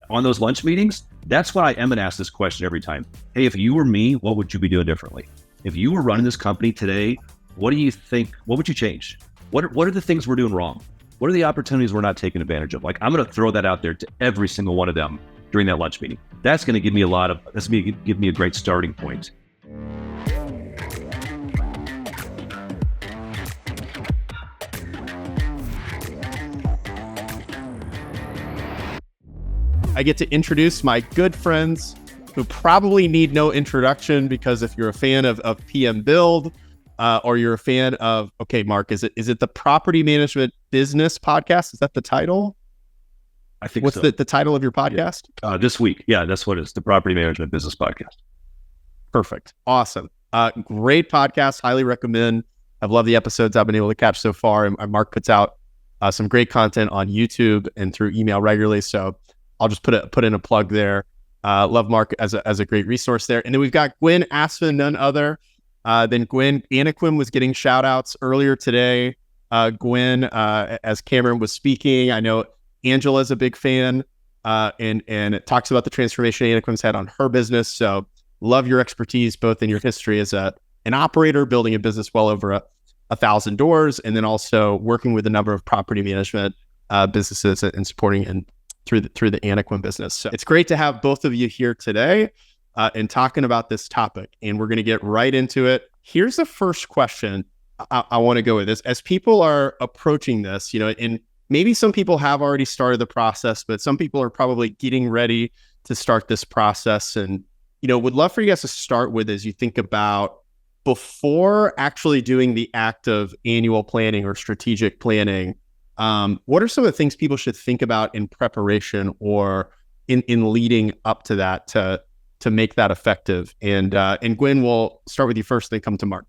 on those lunch meetings, that's why I am gonna ask this question every time. Hey, if you were me, what would you be doing differently? If you were running this company today, what do you think, what would you change? What are the things we're doing wrong? What are the opportunities we're not taking advantage of? Like, I'm gonna throw that out there to every single one of them during that lunch meeting. That's gonna give me give me a great starting point. I get to introduce my good friends who probably need no introduction, because if you're a fan of PM Build or you're a fan of, okay, Marc, is it the Property Management Business Podcast? Is that the title? I think What's so. the title of your podcast? This week. Yeah, that's what it is. The Property Management Business Podcast. Perfect. Awesome. Great podcast. Highly recommend. I've loved the episodes I've been able to catch so far. And Marc puts out some great content on YouTube and through email regularly. So I'll just put in a plug there. Love Marc as a great resource there. And then we've got Gwenn Aspen, none other than Gwenn. Anna was getting shout outs earlier today. Gwenn, as Cameron was speaking, I know Angela's a big fan and it talks about the transformation Anna's had on her business. So love your expertise, both in your history as an operator, building a business well over 1,000 doors, and then also working with a number of property management businesses and supporting and through the Anna business. So it's great to have both of you here today and talking about this topic. And we're going to get right into it. Here's the first question I want to go with this. As people are approaching this, and maybe some people have already started the process, but some people are probably getting ready to start this process. And, would love for you guys to start with, as you think about before actually doing the act of annual planning or strategic planning, what are some of the things people should think about in preparation or in leading up to that to make that effective? And Gwenn, we'll start with you first, then come to Marc.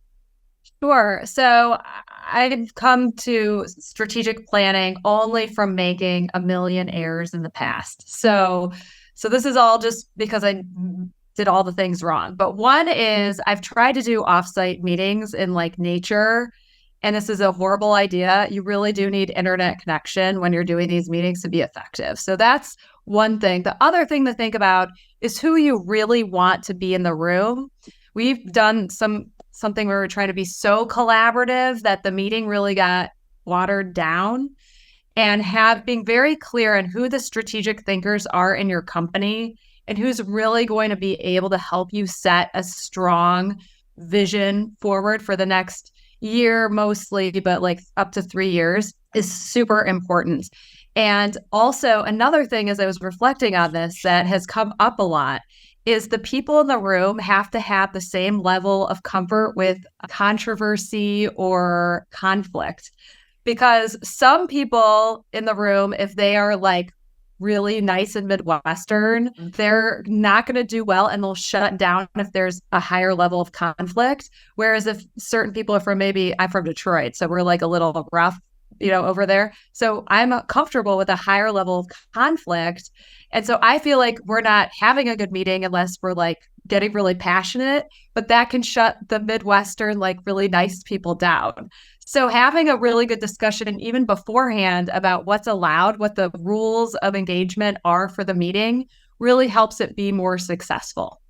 Sure. So I've come to strategic planning only from making a million errors in the past. So this is all just because I did all the things wrong. But one is I've tried to do offsite meetings in like nature. And this is a horrible idea. You really do need internet connection when you're doing these meetings to be effective. So that's one thing. The other thing to think about is who you really want to be in the room. We've done something where we're trying to be so collaborative that the meeting really got watered down, and being very clear on who the strategic thinkers are in your company and who's really going to be able to help you set a strong vision forward for the next year mostly, but like up to 3 years is super important. And also another thing, as I was reflecting on this, that has come up a lot is the people in the room have to have the same level of comfort with controversy or conflict. Because some people in the room, if they are like really nice and Midwestern, they're not going to do well and they'll shut down if there's a higher level of conflict. Whereas if certain people are I'm from Detroit, so we're like a little rough, over there. So I'm comfortable with a higher level of conflict. And so I feel like we're not having a good meeting unless we're like getting really passionate, but that can shut the Midwestern, like really nice people down. So having a really good discussion even beforehand about what's allowed, what the rules of engagement are for the meeting really helps it be more successful.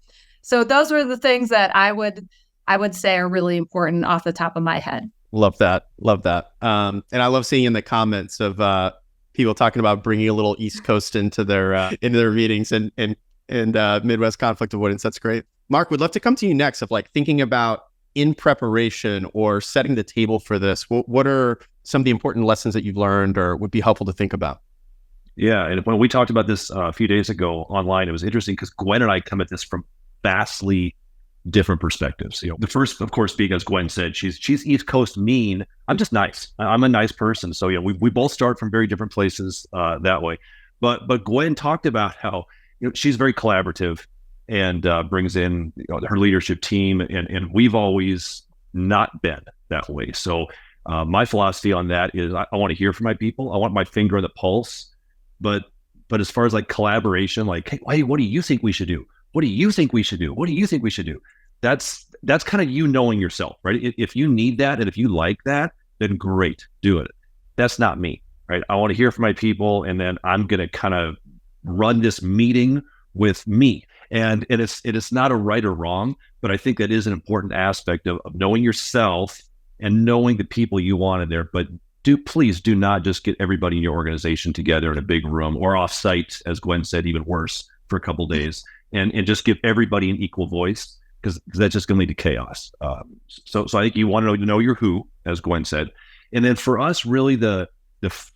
So those are the things that I would say are really important off the top of my head. Love that. And I love seeing in the comments of people talking about bringing a little East Coast into their meetings and Midwest conflict avoidance. That's great. Marc, would love to come to you next of like thinking about in preparation or setting the table for this. What are some of the important lessons that you've learned or would be helpful to think about? Yeah, and when we talked about this a few days ago online, it was interesting because Gwenn and I come at this from vastly different perspectives. The first, of course, being, as Gwenn said, she's East Coast mean. I'm just nice. I'm a nice person. So we both start from very different places that way. But Gwenn talked about how she's very collaborative and brings in her leadership team, and we've always not been that way. So my philosophy on that is I want to hear from my people. I want my finger on the pulse. But as far as like collaboration, like, hey, what do you think we should do? What do you think we should do? What do you think we should do? That's kind of you knowing yourself, right? If you need that and if you like that, then great, do it. That's not me, right? I want to hear from my people, and then I'm going to kind of run this meeting with me. And it is not a right or wrong, but I think that is an important aspect of knowing yourself and knowing the people you want in there. But please do not just get everybody in your organization together in a big room or offsite, as Gwenn said, even worse, for a couple of days, and just give everybody an equal voice, because that's just going to lead to chaos. So I think you want to know your who, as Gwenn said. And then for us, really the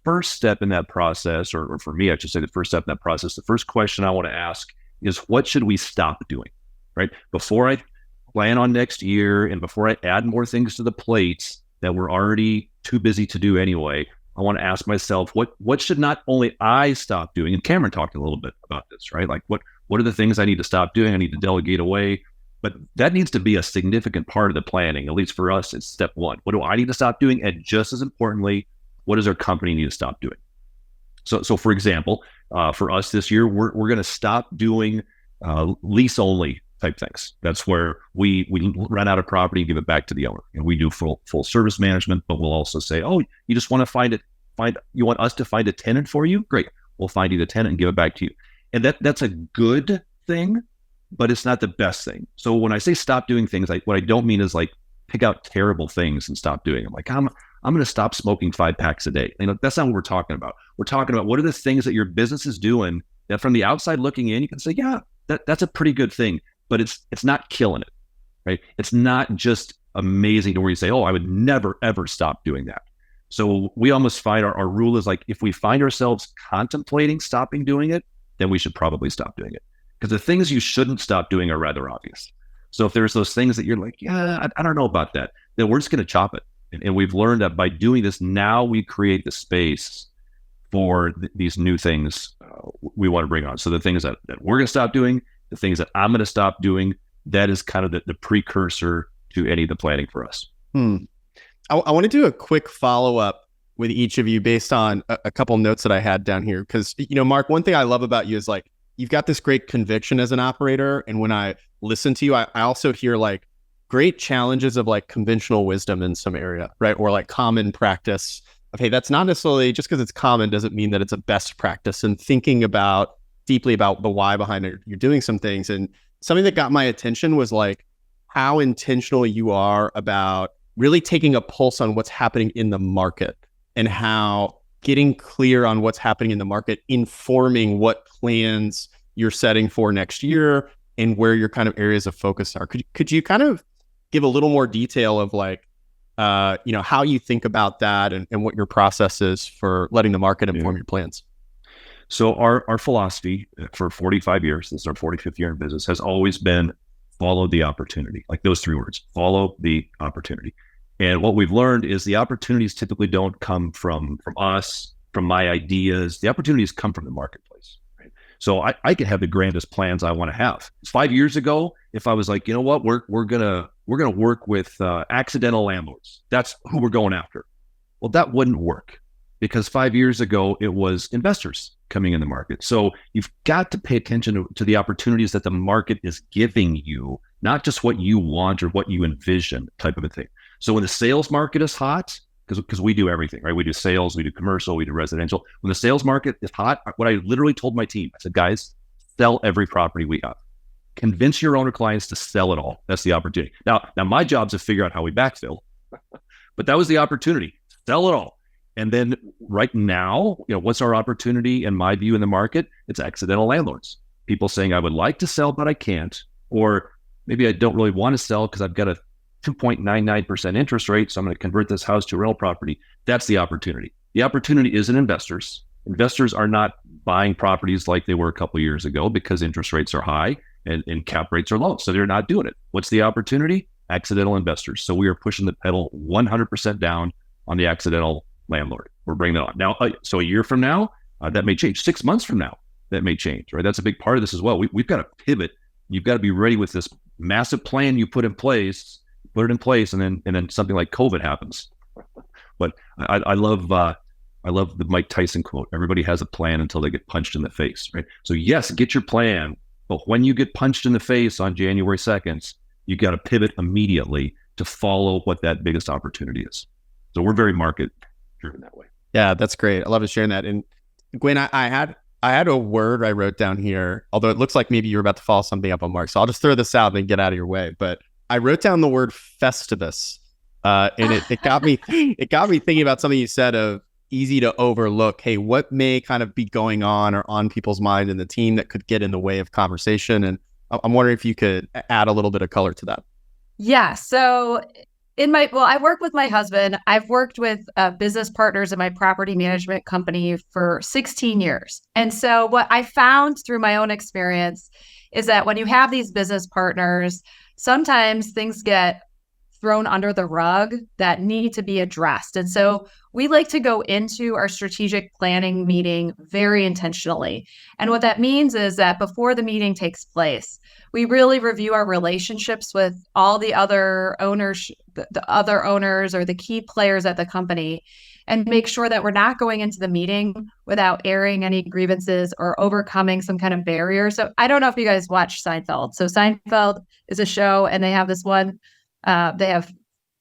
first step in that process, or for me, I should say the first step in that process, the first question I want to ask is, what should we stop doing, right? Before I plan on next year and before I add more things to the plates that we're already too busy to do anyway, I want to ask myself, what should not only I stop doing? And Cameron talked a little bit about this, right? Like what are the things I need to stop doing? I need to delegate away. But that needs to be a significant part of the planning. At least for us, it's step one. What do I need to stop doing? And just as importantly, what does our company need to stop doing? So for example, for us this year, we're going to stop doing lease only type things. That's where we rent out a property and give it back to the owner. And we do full service management, but we'll also say, oh, you just want to you want us to find a tenant for you? Great. We'll find you the tenant and give it back to you. And that's a good thing, but it's not the best thing. So when I say stop doing things, what I don't mean is like pick out terrible things and stop doing them. Like I'm going to stop smoking 5 packs a day. That's not what we're talking about. We're talking about what are the things that your business is doing that from the outside looking in, you can say, yeah, that's a pretty good thing, but it's not killing it, right? It's not just amazing to where you say, oh, I would never, ever stop doing that. So we almost find our rule is like, if we find ourselves contemplating stopping doing it, then we should probably stop doing it. Because the things you shouldn't stop doing are rather obvious. So if there's those things that you're like, yeah, I don't know about that, then we're just going to chop it. And we've learned that by doing this, now we create the space for these new things we want to bring on. So the things that we're going to stop doing, the things that I'm going to stop doing, that is kind of the precursor to any of the planning for us. I want to do a quick follow-up with each of you based on a couple notes that I had down here. Because, Marc, one thing I love about you is like, you've got this great conviction as an operator. And when I listen to you, I also hear like great challenges of like conventional wisdom in some area, right? Or like common practice of, hey, that's not necessarily just because it's common doesn't mean that it's a best practice, and thinking deeply about the why behind it. You're doing some things. And something that got my attention was like how intentional you are about really taking a pulse on what's happening in the market and how getting clear on what's happening in the market, informing what plans you're setting for next year and where your kind of areas of focus are. Could you kind of give a little more detail of like, how you think about that and what your process is for letting the market inform your plans? So our philosophy for 45 years, this is our 45th year in business, has always been follow the opportunity, like those 3 words, follow the opportunity. And what we've learned is the opportunities typically don't come from us, from my ideas. The opportunities come from the marketplace. Right? So I can have the grandest plans I want to have. 5 years ago, if I was like, you know what, we're gonna work with accidental landlords. That's who we're going after. Well, that wouldn't work, because 5 years ago it was investors coming in the market. So you've got to pay attention to the opportunities that the market is giving you, not just what you want or what you envision type of a thing. So when the sales market is hot, because we do everything, right? We do sales, we do commercial, we do residential. When the sales market is hot, what I literally told my team, I said, guys, sell every property we have. Convince your owner clients to sell it all. That's the opportunity. Now my job is to figure out how we backfill, but that was the opportunity. Sell it all. And then right now, what's our opportunity in my view in the market? It's accidental landlords. People saying, I would like to sell, but I can't. Or maybe I don't really want to sell because I've got a 2.99% interest rate, so I'm going to convert this house to rental property. That's the opportunity. The opportunity isn't investors. Investors are not buying properties like they were a couple of years ago because interest rates are high and cap rates are low. So they're not doing it. What's the opportunity? Accidental investors. So we are pushing the pedal 100% down on the accidental landlord. We're bringing that on. Now, so a year from now, that may change. 6 months from now, that may change, right? That's a big part of this as well. We've got to pivot. You've got to be ready with this massive plan you put it in place, and then something like COVID happens. But I love the Mike Tyson quote. Everybody has a plan until they get punched in the face, right? So yes, get your plan, but when you get punched in the face on January 2nd, you got to pivot immediately to follow what that biggest opportunity is. So we're very market driven that way. Yeah, that's great. I love you sharing that. And Gwenn, I I had a word I wrote down here, although it looks like maybe you're about to follow something up on Mark. So I'll just throw this out and get out of your way. But I wrote down the word Festivus. And it got me thinking about something you said of easy to overlook. Hey, what may kind of be going on or on people's mind in the team that could get in the way of conversation? And I'm wondering if you could add a little bit of color to that. Yeah. So I work with my husband. I've worked with business partners in my property management company for 16 years. And so what I found through my own experience is that when you have these business partners, sometimes things get thrown under the rug that need to be addressed. And so we like to go into our strategic planning meeting very intentionally. And what that means is that before the meeting takes place, we really review our relationships with all the other owners, the other owners or the key players at the company, and make sure that we're not going into the meeting without airing any grievances or overcoming some kind of barrier. So I don't know if you guys watch Seinfeld. So Seinfeld is a show, and they have this one. They have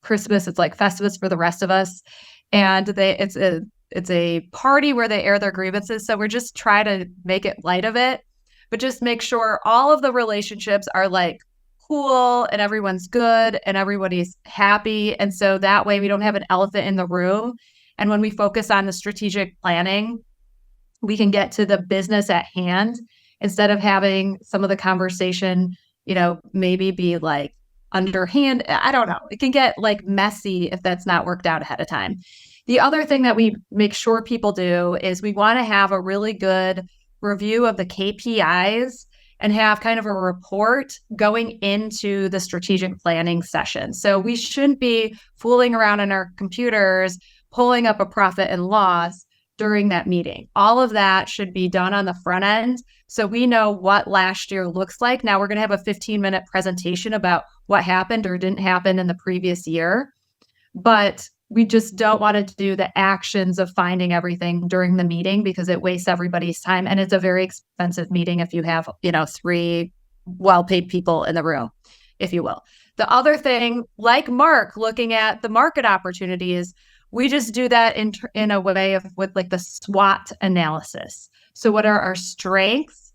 Christmas. It's like Festivus for the rest of us, and it's a party where they air their grievances. So we're just trying to make it light of it, but just make sure all of the relationships are like cool and everyone's good and everybody's happy. And so that way we don't have an elephant in the room. And when we focus on the strategic planning, we can get to the business at hand instead of having some of the conversation, maybe be like underhand. I don't know. It can get like messy if that's not worked out ahead of time. The other thing that we make sure people do is we want to have a really good review of the KPIs and have kind of a report going into the strategic planning session. So we shouldn't be fooling around on our computers, pulling up a profit and loss during that meeting. All of that should be done on the front end. So we know what last year looks like. Now we're going to have a 15-minute presentation about what happened or didn't happen in the previous year. But we just don't want to do the actions of finding everything during the meeting because it wastes everybody's time. And it's a very expensive meeting if you have, 3 well-paid people in the room, if you will. The other thing, like Mark, looking at the market opportunities, we just do that in a way with like the SWOT analysis. So what are our strengths?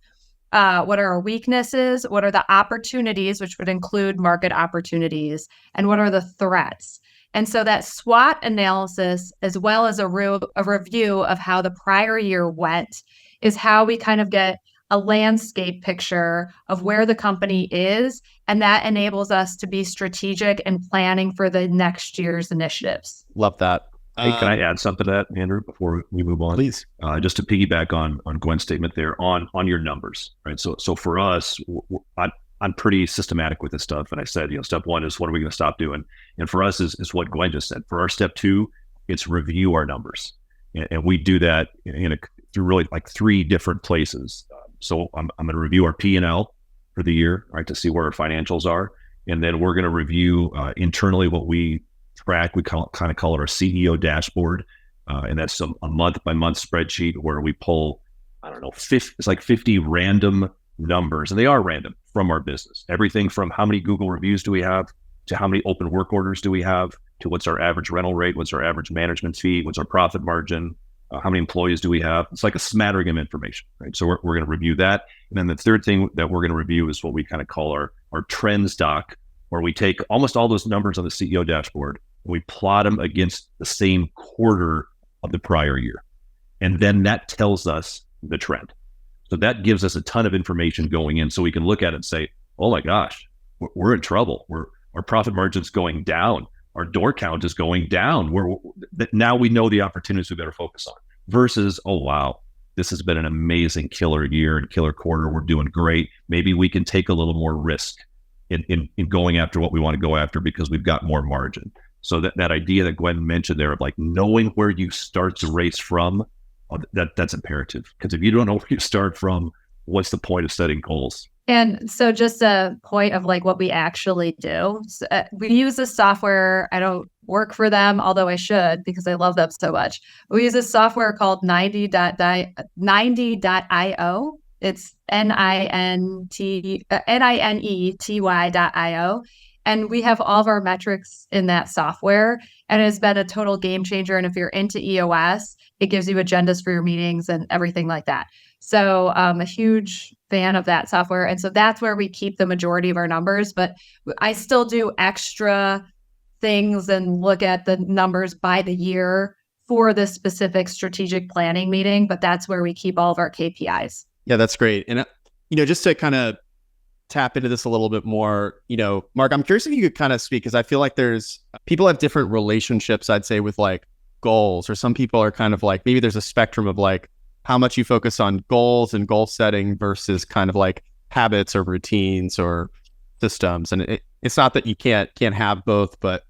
What are our weaknesses? What are the opportunities, which would include market opportunities? And what are the threats? And so that SWOT analysis, as well as a review of how the prior year went, is how we kind of get a landscape picture of where the company is. And that enables us to be strategic and planning for the next year's initiatives. Love that. Hey, can I add something to that, Andrew, before we move on? Please. Just to piggyback on Gwenn's statement there on your numbers, right? So for us, I'm pretty systematic with this stuff. And I said, step one is what are we going to stop doing? And for us is what Gwenn just said. For our step two, it's review our numbers. And we do that through really like 3 different places. So I'm going to review our P&L for the year, right, to see where our financials are. And then we're going to review internally what we track. We kind of call it our CEO dashboard. And that's a month-by-month spreadsheet where we pull, I don't know, it's like 50 random numbers, and they are random from our business. Everything from how many Google reviews do we have, to how many open work orders do we have, to what's our average rental rate, what's our average management fee, what's our profit margin, how many employees do we have. It's like a smattering of information, right? So we're going to review that. And then the third thing that we're going to review is what we kind of call our trends doc, where we take almost all those numbers on the CEO dashboard and we plot them against the same quarter of the prior year. And then that tells us the trend. So that gives us a ton of information going in, so we can look at it and say, oh my gosh, we're in trouble. Our profit margin's going down. Our door count is going down. Now we know the opportunities we better focus on, versus, oh wow, this has been an amazing killer year and killer quarter. We're doing great. Maybe we can take a little more risk in going after what we want to go after because we've got more margin. So that idea that Gwenn mentioned there of like knowing where you start the race from, that's imperative. Because if you don't know where you start from, what's the point of setting goals? And so just a point of like what we actually do. So, we use a software. I don't work for them, although I should because I love them so much. We use a software called 90.io. It's NINETY.io. And we have all of our metrics in that software. And it's been a total game changer. And if you're into EOS, it gives you agendas for your meetings and everything like that. So I'm a huge fan of that software. And so that's where we keep the majority of our numbers. But I still do extra things and look at the numbers by the year for this specific strategic planning meeting. But that's where we keep all of our KPIs. Yeah, that's great. And, just to kind of tap into this a little bit more, Marc, I'm curious if you could kind of speak, because I feel like people have different relationships, I'd say, with like goals, or some people are kind of like, maybe there's a spectrum of like how much you focus on goals and goal setting versus kind of like habits or routines or systems. And it's not that you can't have both, but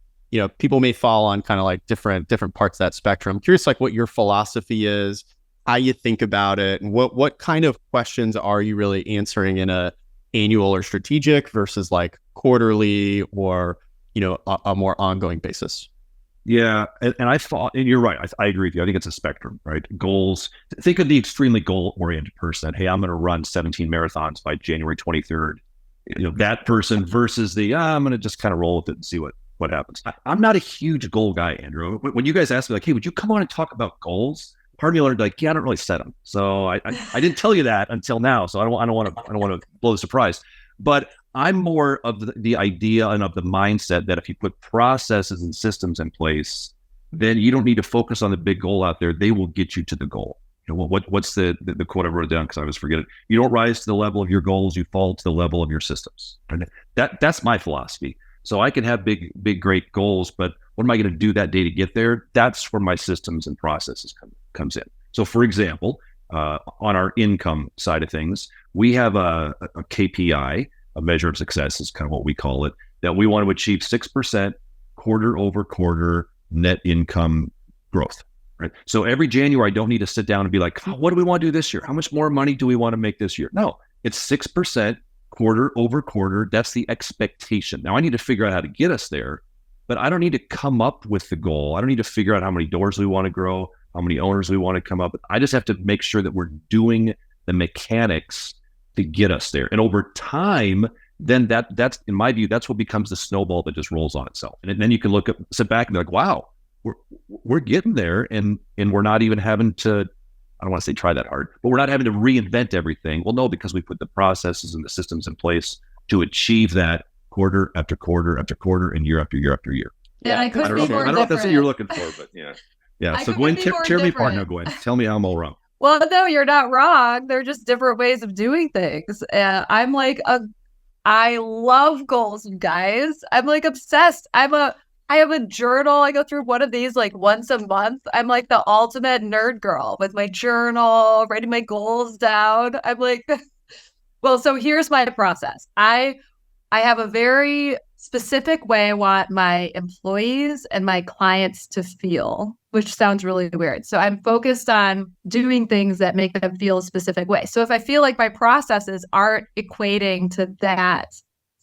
people may fall on kind of like different parts of that spectrum. I'm curious like what your philosophy is, how you think about it, and what kind of questions are you really answering in a annual or strategic versus like quarterly or a more ongoing basis. Yeah, and you're right. I agree with you. I think it's a spectrum, right? Goals. Think of the extremely goal-oriented person. Hey, I'm going to run 17 marathons by January 23rd. That person versus I'm going to just kind of roll with it and see what happens. I'm not a huge goal guy, Andrew. When you guys asked me like, hey, would you come on and talk about goals? Part of me learned like, yeah, I don't really set them. So I didn't tell you that until now. So I don't want to blow the surprise. But I'm more of the idea and of the mindset that if you put processes and systems in place, then you don't need to focus on the big goal out there. They will get you to the goal. What's the quote I wrote down because I always forget it. You don't rise to the level of your goals. You fall to the level of your systems. And that's my philosophy. So I can have big, great goals, but what am I going to do that day to get there? That's where my systems and processes comes in. So for example, on our income side of things, we have a KPI, a measure of success is kind of what we call it, that we want to achieve 6% quarter over quarter net income growth. Right. So every January, I don't need to sit down and be like, what do we want to do this year? How much more money do we want to make this year? No, it's 6% quarter over quarter. That's the expectation. Now I need to figure out how to get us there, but I don't need to come up with the goal. I don't need to figure out how many doors we want to grow, how many owners we want to come up with. I just have to make sure that we're doing the mechanics to get us there. And over time, then that's in my view, that's what becomes the snowball that just rolls on itself. And then you can sit back and be like, wow, we're getting there, and we're not even having to, I don't want to say try that hard, but we're not having to reinvent everything. Well, no, because we put the processes and the systems in place to achieve that quarter after quarter after quarter and year after year after year. Yeah, I don't know if that's what you're looking for, but yeah. Yeah. So Gwenn, tear me apart now, Gwenn. Tell me I'm all wrong. Well, no, you're not wrong. They're just different ways of doing things. I'm like I love goals, you guys. I'm like obsessed. I have a journal. I go through one of these like once a month. I'm like the ultimate nerd girl with my journal, writing my goals down. I'm like, well, so here's my process. I have a very specific way I want my employees and my clients to feel, which sounds really weird. So I'm focused on doing things that make them feel a specific way. So if I feel like my processes aren't equating to that,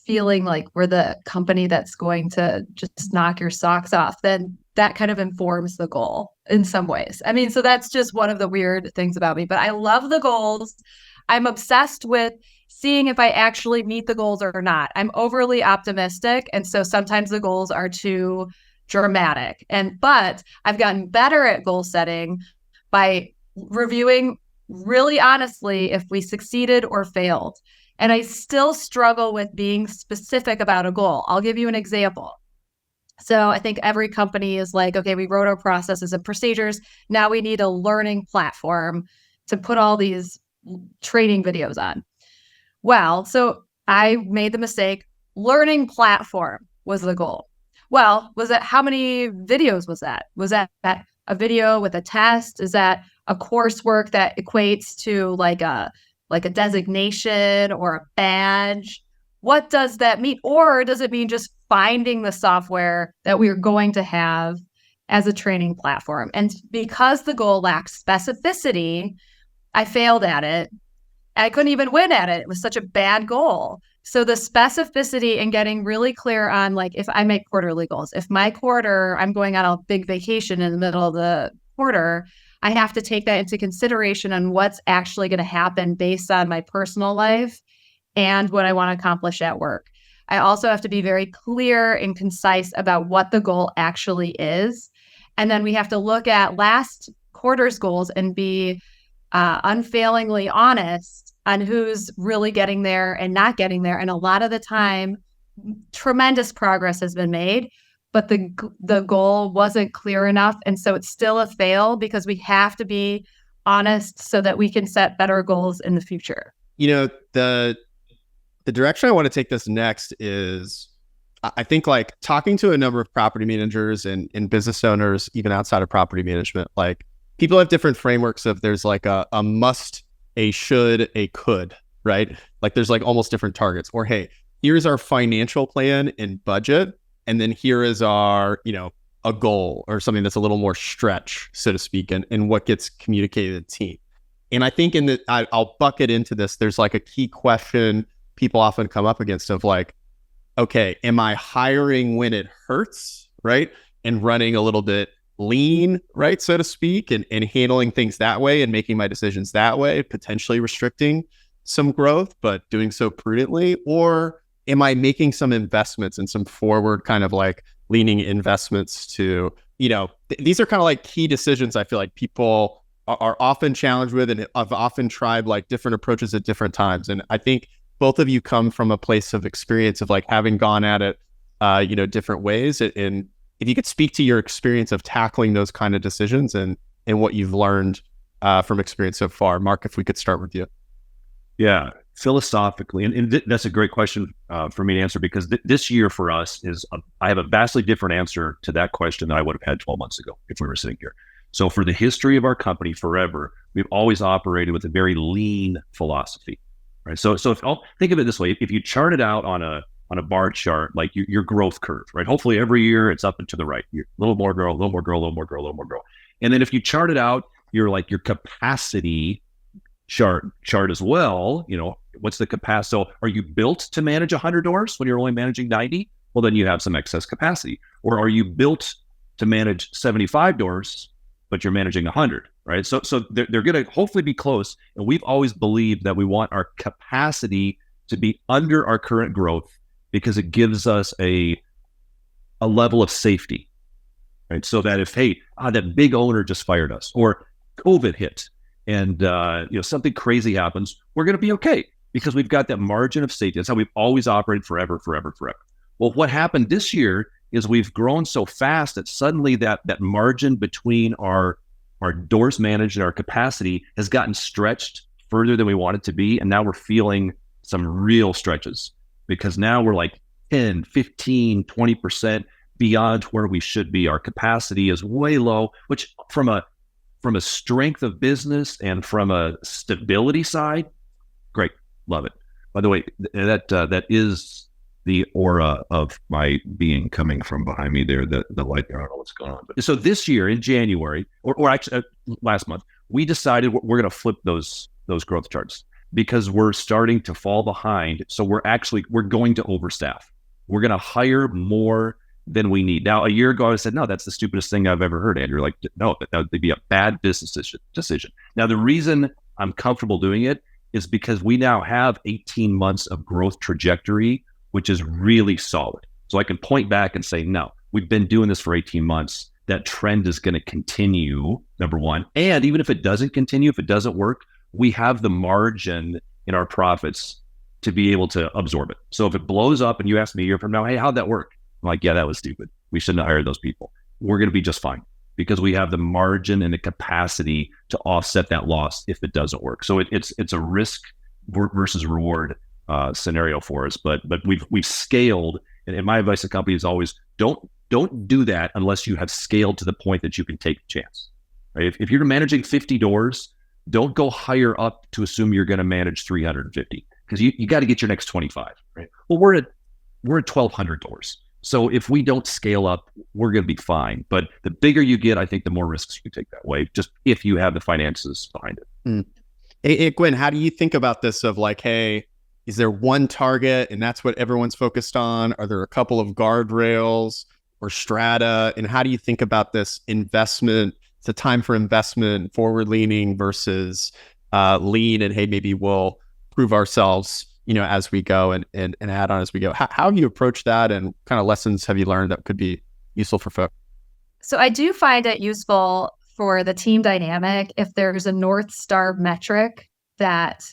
feeling like we're the company that's going to just knock your socks off, then that kind of informs the goal in some ways. I mean, so that's just one of the weird things about me, but I love the goals. I'm obsessed with seeing if I actually meet the goals or not. I'm overly optimistic. And so sometimes the goals are too dramatic. But I've gotten better at goal setting by reviewing really honestly if we succeeded or failed. And I still struggle with being specific about a goal. I'll give you an example. So I think every company is like, okay, we wrote our processes and procedures. Now we need a learning platform to put all these training videos on. Well, so I made the mistake. Learning platform was the goal. Well, how many videos was that? Was that a video with a test? Is that a coursework that equates to like a designation or a badge? What does that mean? Or does it mean just finding the software that we're going to have as a training platform? And because the goal lacks specificity, I failed at it. I couldn't even win at it. It was such a bad goal. So the specificity and getting really clear on like, if I make quarterly goals, if my quarter, I'm going on a big vacation in the middle of the quarter, I have to take that into consideration on what's actually going to happen based on my personal life and what I want to accomplish at work. I also have to be very clear and concise about what the goal actually is. And then we have to look at last quarter's goals and be unfailingly honest on who's really getting there and not getting there. And a lot of the time, tremendous progress has been made, but the goal wasn't clear enough. And so it's still a fail because we have to be honest so that we can set better goals in the future. The direction I want to take this next is, I think, like, talking to a number of property managers and business owners, even outside of property management, like, people have different frameworks of, there's like a must, a should, a could, right? Like, there's like almost different targets, or, hey, here's our financial plan and budget, and then here is our, a goal or something that's a little more stretch, so to speak, and what gets communicated to the team. And I think I'll bucket into this. There's like a key question people often come up against of like, okay, am I hiring when it hurts, right? And running a little bit lean, right, so to speak, and handling things that way and making my decisions that way, potentially restricting some growth, but doing so prudently? Or am I making some investments and some forward kind of like leaning investments to, these are kind of like key decisions I feel like people are often challenged with, and I've often tried like different approaches at different times. And I think both of you come from a place of experience of like having gone at it, different ways. And if you could speak to your experience of tackling those kind of decisions and what you've learned from experience so far. Marc, if we could start with you. Yeah, philosophically, and that's a great question for me to answer, because this year for us I have a vastly different answer to that question than I would have had 12 months ago if we were sitting here. So for the history of our company forever, we've always operated with a very lean philosophy, right? So if I'll think of it this way: if you chart it out on a bar chart, like your growth curve, right? Hopefully every year it's up and to the right. You're a little more grow, a little more grow, a little more grow, a little more grow. And then if you chart it out, you're like your capacity chart as well. What's the capacity? So are you built to manage 100 doors when you're only managing 90? Well, then you have some excess capacity. Or are you built to manage 75 doors, but you're managing 100, right? So they're going to hopefully be close. And we've always believed that we want our capacity to be under our current growth, because it gives us a level of safety, right? So that if, hey, that big owner just fired us, or COVID hit, and something crazy happens, we're going to be okay, because we've got that margin of safety. That's how we've always operated forever. Well, what happened this year is we've grown so fast that suddenly that margin between our doors managed and our capacity has gotten stretched further than we want it to be. And now we're feeling some real stretches, because now we're like 10, 15, 20% beyond where we should be. Our capacity is way low, which from a strength of business and from a stability side, great, love it. By the way, that is the aura of my being coming from behind me there, the light there. I don't know what's going on. But so this year in January, or actually last month, we decided we're going to flip those growth charts, because we're starting to fall behind. So we're going to overstaff. We're going to hire more than we need. Now, a year ago, I said, no, that's the stupidest thing I've ever heard, Andrew. Like, no, that would be a bad business decision. Now, the reason I'm comfortable doing it is because we now have 18 months of growth trajectory, which is really solid. So I can point back and say, no, we've been doing this for 18 months. That trend is going to continue, number one. And even if it doesn't continue, if it doesn't work, we have the margin in our profits to be able to absorb it. So if it blows up and you ask me a year from now, hey, how'd that work? I'm like, yeah, that was stupid. We shouldn't have hired those people. We're going to be just fine, because we have the margin and the capacity to offset that loss if it doesn't work. So it's a risk versus reward scenario for us. But we've scaled, and my advice to companies is always don't do that unless you have scaled to the point that you can take a chance. Right? If you're managing 50 doors, don't go higher up to assume you're going to manage 350, because you got to get your next 25. Right? Well, we're at 1,200 doors. So if we don't scale up, we're going to be fine. But the bigger you get, I think the more risks you take that way, just if you have the finances behind it. Hey, Gwenn, how do you think about this of like, hey, is there one target and that's what everyone's focused on? Are there a couple of guardrails or strata? And how do you think about this investment? It's a time for investment, forward leaning versus lean, and hey, maybe we'll prove ourselves as we go and add on as we go. How have you approached that, and kind of lessons have you learned that could be useful for folks? So I do find it useful for the team dynamic if there's a North Star metric that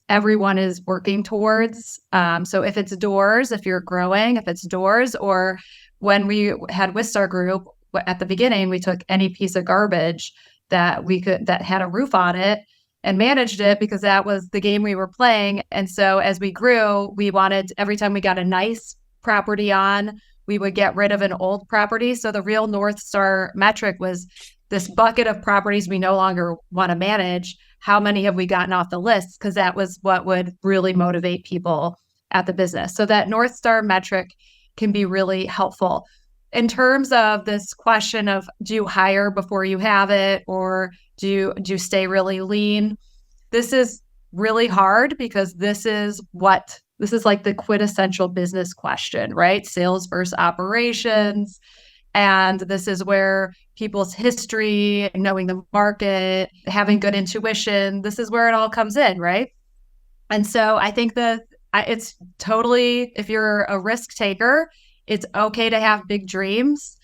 everyone is working towards. So if it's doors, if you're growing, if it's doors, or when we had Wistar Group at the beginning, we took any piece of garbage that had a roof on it and managed it because that was the game we were playing. And so as we grew, we wanted every time we got a nice property on, we would get rid of an old property. So the real North Star metric was this bucket of properties we no longer want to manage. How many have we gotten off the list? Because that was what would really motivate people at the business. So that North Star metric can be really helpful. In terms of this question of, do you hire before you have it, or do you stay really lean? This is really hard because this is like the quintessential business question, right? Sales versus operations. And this is where people's history, knowing the market, having good intuition, this is where it all comes in, right? And so I think that it's totally, if you're a risk taker, it's okay to have big dreams,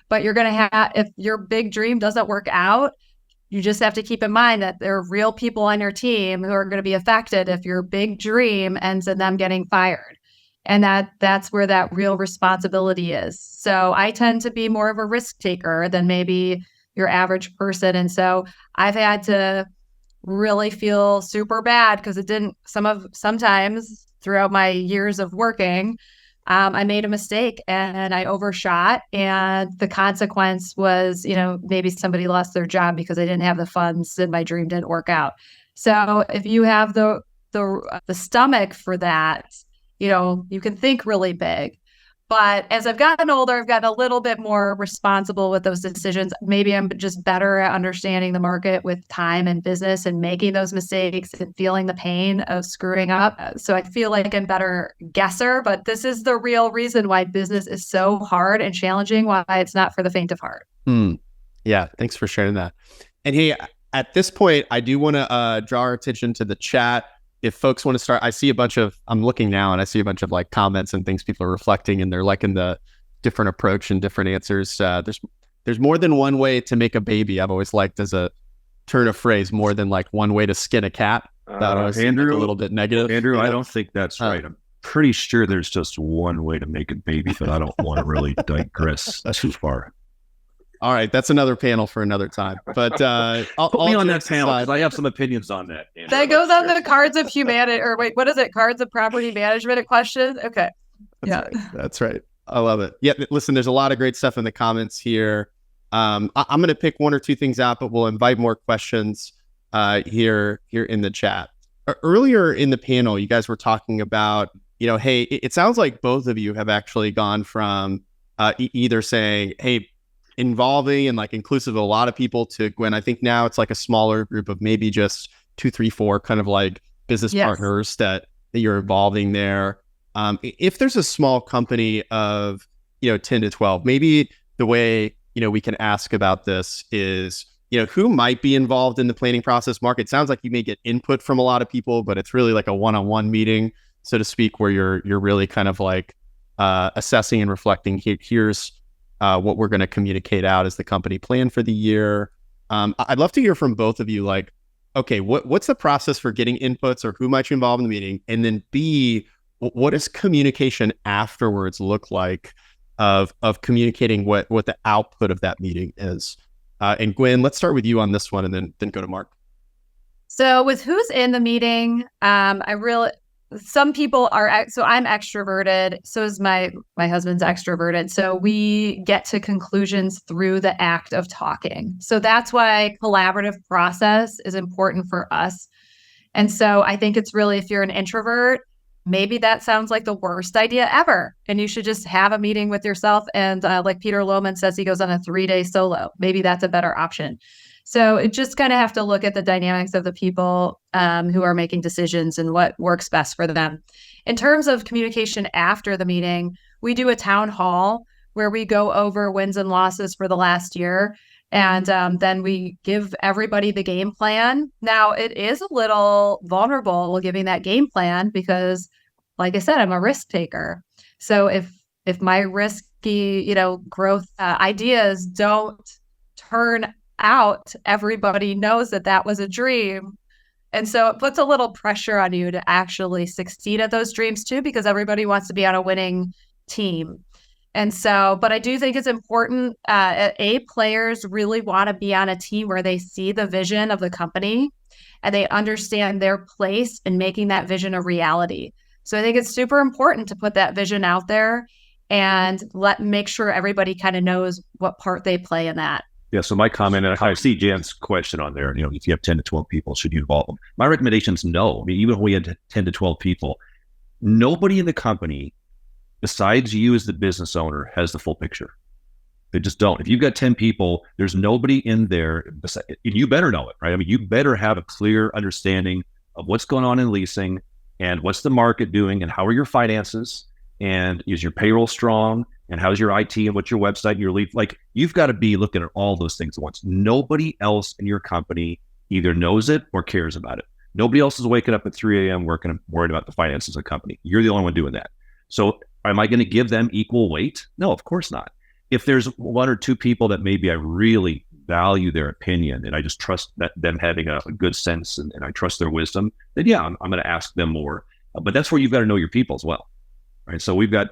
but you're going to have, if your big dream doesn't work out, you just have to keep in mind that there are real people on your team who are going to be affected if your big dream ends in them getting fired. And that's where that real responsibility is. So I tend to be more of a risk taker than maybe your average person. And so I've had to really feel super bad because sometimes throughout my years of working, I made a mistake and I overshot, and the consequence was, maybe somebody lost their job because they didn't have the funds and my dream didn't work out. So if you have the stomach for that, you can think really big. But as I've gotten older, I've gotten a little bit more responsible with those decisions. Maybe I'm just better at understanding the market with time and business and making those mistakes and feeling the pain of screwing up. So I feel like I'm a better guesser, but this is the real reason why business is so hard and challenging, why it's not for the faint of heart. Yeah, thanks for sharing that. And hey, at this point, I do want to draw our attention to the chat. If folks want to start, I'm looking now and I see a bunch of like comments and things people are reflecting, and they're liking the different approach and different answers. There's more than one way to make a baby. I've always liked as a turn of phrase, more than like one way to skin a cat. That always seems like a little bit negative. Andrew, I don't think that's right. I'm pretty sure there's just one way to make a baby, but I don't want to really digress too far. All right, that's another panel for another time. But I'll put me on that panel because I have some opinions on that. Andrew. That goes on the cards of humanity, or wait, what is it? Cards of property management? A question? Okay, that's right. I love it. Yeah, listen, there's a lot of great stuff in the comments here. I'm going to pick one or two things out, but we'll invite more questions here in the chat. Earlier in the panel, you guys were talking about, hey, it sounds like both of you have actually gone from either saying, hey, involving and like inclusive of a lot of people, to Gwenn, I think now it's like a smaller group of maybe just 2, 3, 4 kind of like business partners that you're involving there. If there's a small company of 10 to 12, maybe the way we can ask about this is who might be involved in the planning process. Marc, it sounds like you may get input from a lot of people, but it's really like a one-on-one meeting, so to speak, where you're really kind of like assessing and reflecting. Here's what we're going to communicate out as the company plan for the year. I'd love to hear from both of you, like, okay, what's the process for getting inputs, or who might you involve in the meeting? And then B, what does communication afterwards look like of communicating what the output of that meeting is? And Gwenn, let's start with you on this one and then go to Marc. So with who's in the meeting, some people are, so I'm extroverted. So is my husband's extroverted. So we get to conclusions through the act of talking. So that's why collaborative process is important for us. And so I think it's really, if you're an introvert, maybe that sounds like the worst idea ever. And you should just have a meeting with yourself. And like Peter Lohman says, he goes on a 3-day solo. Maybe that's a better option. So it just kind of have to look at the dynamics of the people who are making decisions and what works best for them. In terms of communication after the meeting, we do a town hall where we go over wins and losses for the last year. And then we give everybody the game plan. Now, it is a little vulnerable giving that game plan because like I said, I'm a risk taker. So if my risky, growth ideas don't turn out, everybody knows that was a dream. And so it puts a little pressure on you to actually succeed at those dreams too, because everybody wants to be on a winning team. And so, but I do think it's important. Players really want to be on a team where they see the vision of the company and they understand their place in making that vision a reality. So I think it's super important to put that vision out there and make sure everybody kind of knows what part they play in that. Yeah. So my comment, and I see Jan's question on there, if you have 10 to 12 people, should you involve them? My recommendation is no. I mean, even if we had 10 to 12 people, nobody in the company besides you as the business owner has the full picture. They just don't. If you've got 10 people, there's nobody in there. And you better know it, right? I mean, you better have a clear understanding of what's going on in leasing and what's the market doing and how are your finances and is your payroll strong and how's your IT and what's your website and your lead. Like, you've got to be looking at all those things at once. Nobody else in your company either knows it or cares about it. Nobody else is waking up at 3 a.m. worried about the finances of the company. You're the only one doing that. So am I going to give them equal weight? No, of course not. If there's one or two people that maybe I really value their opinion and I just trust that them having a good sense and I trust their wisdom, then yeah, I'm going to ask them more. But that's where you've got to know your people as well, right? So we've got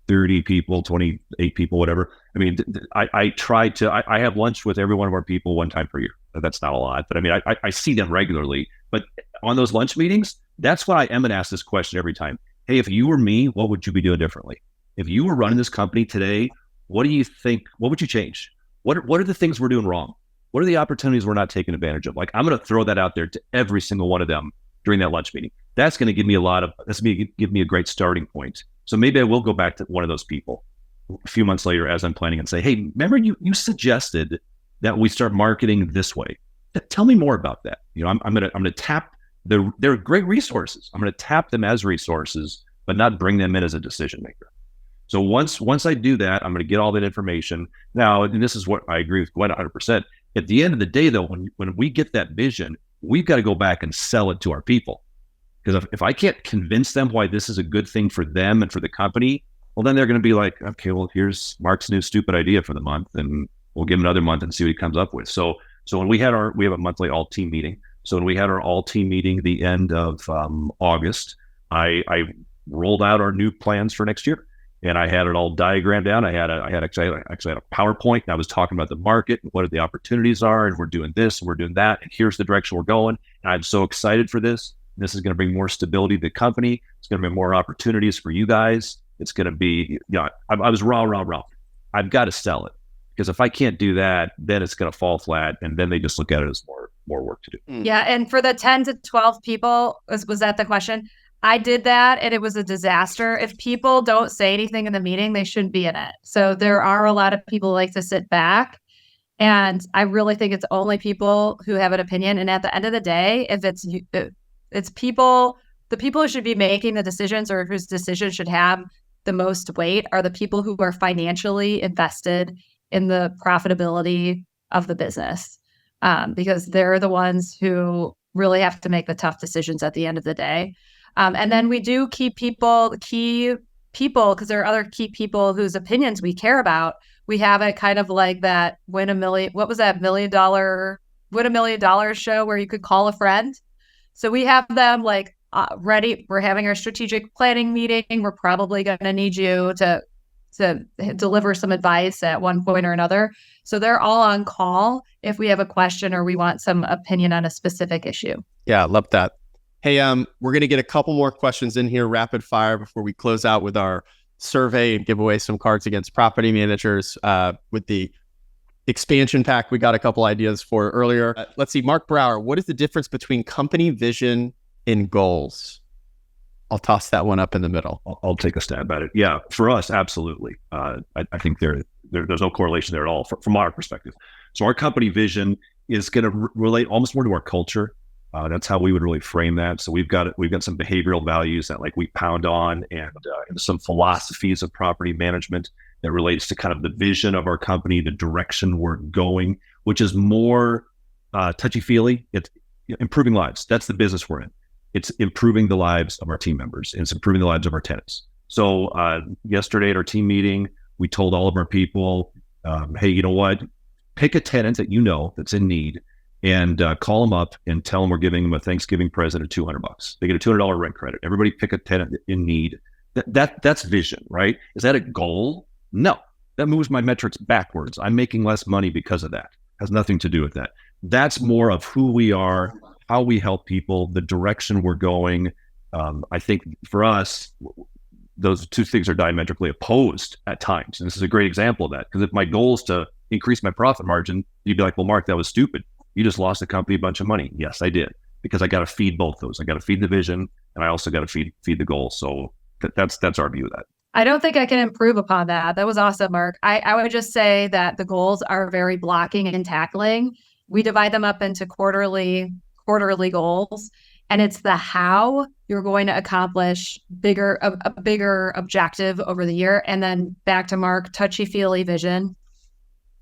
30 people, 28 people, whatever. I mean, I have lunch with every one of our people one time per year. That's not a lot, but I mean, I see them regularly. But on those lunch meetings, that's why I am going to ask this question every time. Hey, if you were me, what would you be doing differently? If you were running this company today, what do you think? What would you change? What are the things we're doing wrong? What are the opportunities we're not taking advantage of? Like, I'm going to throw that out there to every single one of them during that lunch meeting. That's going to give me give me a great starting point. So maybe I will go back to one of those people a few months later as I'm planning and say, hey, remember you suggested that we start marketing this way. Tell me more about that. I'm going to tap they're great resources. I'm going to tap them as resources, but not bring them in as a decision maker. So once I do that, I'm going to get all that information. Now, and this is what I agree with Gwenn 100%. At the end of the day, though, when we get that vision, we've got to go back and sell it to our people. Because if I can't convince them why this is a good thing for them and for the company, well, then they're going to be like, okay, well, here's Mark's new stupid idea for the month, and we'll give him another month and see what he comes up with. So when we have a monthly all-team meeting. So when we had our all-team meeting the end of August, I rolled out our new plans for next year. And I had it all diagrammed down. I actually had a PowerPoint, and I was talking about the market and what the opportunities are, and we're doing this and we're doing that, and here's the direction we're going. And I'm so excited for this. This is going to bring more stability to the company. It's going to bring more opportunities for you guys. It's going to be, I was raw. I've got to sell it, because if I can't do that, then it's going to fall flat, and then they just look at it as more work to do. Yeah, and for the 10 to 12 people, was that the question? I did that, and it was a disaster. If people don't say anything in the meeting, they shouldn't be in it. So there are a lot of people who like to sit back, and I really think it's only people who have an opinion. And at the end of the day, if it's people, the people who should be making the decisions or whose decisions should have the most weight are the people who are financially invested in the profitability of the business, because they're the ones who really have to make the tough decisions at the end of the day. And then we do keep key people, because there are other key people whose opinions we care about. We have it kind of like that Win a Million show where you could call a friend. So we have them like ready. We're having our strategic planning meeting. We're probably going to need you to deliver some advice at one point or another. So they're all on call if we have a question or we want some opinion on a specific issue. Yeah, love that. Hey, we're going to get a couple more questions in here, rapid fire, before we close out with our survey and give away some cards against property managers. With the expansion pack, we got a couple ideas for earlier. Let's see, Mark Brower, what is the difference between company vision and goals? I'll toss that one up in the middle. I'll take a stab at it. Yeah, for us, absolutely. I think there's no correlation there at all from our perspective. So our company vision is going to relate almost more to our culture. That's how we would really frame that. So we've got some behavioral values that like we pound on, and some philosophies of property management that relates to kind of the vision of our company, the direction we're going, which is more touchy-feely. It's improving lives. That's the business we're in. it's improving the lives of our team members, and it's improving the lives of our tenants. So yesterday at our team meeting, we told all of our people, hey, you know what? Pick a tenant that you know that's in need, and call them up and tell them we're giving them a Thanksgiving present of $200. They get a $200 rent credit. Everybody pick a tenant in need. That's vision, right? Is that a goal? No, that moves my metrics backwards. I'm making less money because of that. Has nothing to do with that. That's more of who we are, how we help people, the direction we're going. I think for us, those two things are diametrically opposed at times. And this is a great example of that, because if my goal is to increase my profit margin, you'd be like, well, Mark, that was stupid. You just lost the company a bunch of money. Yes, I did, because I got to feed both those. I got to feed the vision, and I also got to feed the goal. So that's our view of that. I don't think I can improve upon that. That was awesome, Mark. I would just say that the goals are very blocking and tackling. We divide them up into quarterly goals, and it's the how you're going to accomplish a bigger objective over the year. And then back to Mark, touchy-feely vision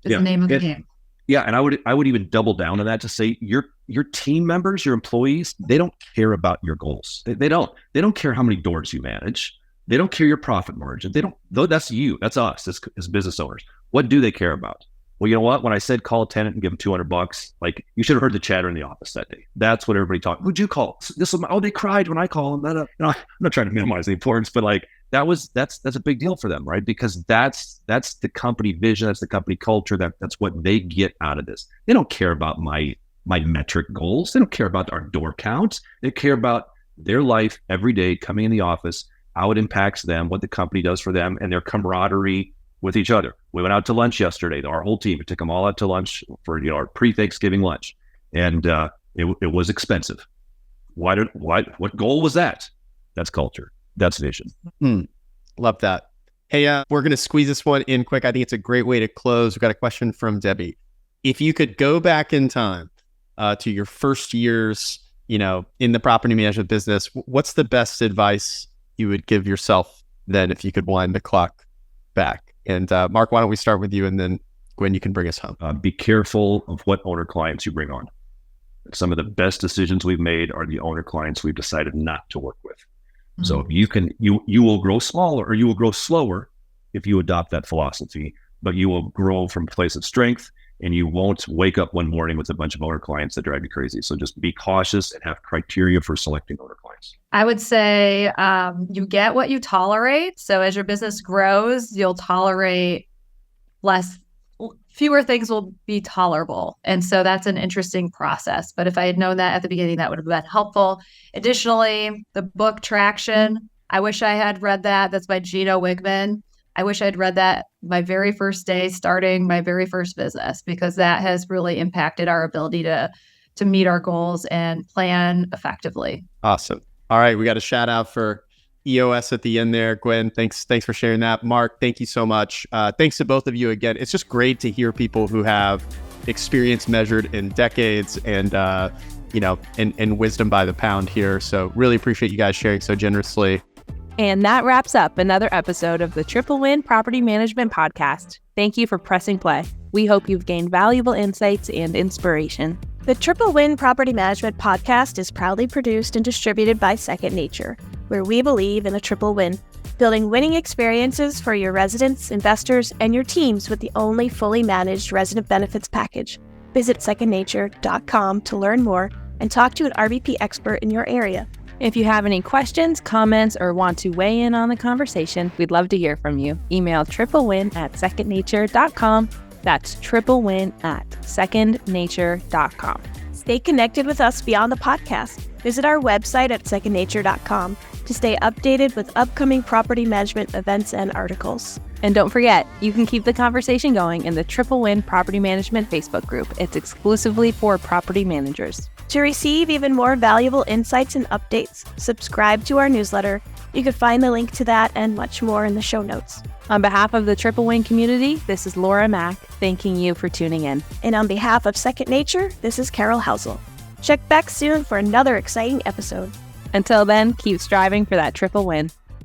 is the name of the game. Yeah, and I would even double down on that to say your team members, your employees, they don't care about your goals. They don't care how many doors you manage. They don't care your profit margin. They don't. Though that's you. That's us as business owners. What do they care about? Well, you know what? When I said call a tenant and give them $200, like, you should have heard the chatter in the office that day. That's what everybody talked. Who'd you call? They cried when I called them. I'm not trying to minimize the importance, but like that's a big deal for them, right? Because that's the company vision, that's the company culture, that's what they get out of this. They don't care about my metric goals. They don't care about our door counts. They care about their life every day coming in the office, how it impacts them, what the company does for them, and their camaraderie with each other. We went out to lunch yesterday, our whole team. We took them all out to lunch for our pre-Thanksgiving lunch, and it was expensive. What goal was that? That's culture. That's vision. Love that. Hey, we're going to squeeze this one in quick. I think it's a great way to close. We've got a question from Debbie. If you could go back in time to your first years, in the property management business, what's the best advice you would give yourself then if you could wind the clock back? And Mark, why don't we start with you, and then Gwenn, you can bring us home. Be careful of what owner clients you bring on. Some of the best decisions we've made are the owner clients we've decided not to work with. Mm-hmm. So you will grow smaller, or you will grow slower if you adopt that philosophy, but you will grow from a place of strength, and you won't wake up one morning with a bunch of owner clients that drive you crazy. So just be cautious and have criteria for selecting owner clients. I would say you get what you tolerate. So as your business grows, you'll tolerate fewer things will be tolerable. And so that's an interesting process. But if I had known that at the beginning, that would have been helpful. Additionally, the book Traction, I wish I had read that. That's by Gino Wickman. I wish I'd read that my very first day starting my very first business, because that has really impacted our ability to meet our goals and plan effectively. Awesome. All right. We got a shout out for EOS at the end there. Gwenn, thanks for sharing that. Mark, thank you so much. Thanks to both of you again. It's just great to hear people who have experience measured in decades and wisdom by the pound here. So really appreciate you guys sharing so generously. And that wraps up another episode of the Triple Win Property Management Podcast. Thank you for pressing play. We hope you've gained valuable insights and inspiration. The Triple Win Property Management Podcast is proudly produced and distributed by Second Nature, where we believe in a triple win, building winning experiences for your residents, investors, and your teams with the only fully managed resident benefits package. Visit secondnature.com to learn more and talk to an RVP expert in your area. If you have any questions, comments, or want to weigh in on the conversation, we'd love to hear from you. Email triplewin@secondnature.com. That's triplewin@secondnature.com. Stay connected with us beyond the podcast. Visit our website at secondnature.com to stay updated with upcoming property management events and articles. And don't forget, you can keep the conversation going in the Triple Win Property Management Facebook group. It's exclusively for property managers. To receive even more valuable insights and updates, subscribe to our newsletter. You can find the link to that and much more in the show notes. On behalf of the Triple Win community, this is Laura Mack, thanking you for tuning in. And on behalf of Second Nature, this is Carol Housel. Check back soon for another exciting episode. Until then, keep striving for that triple win.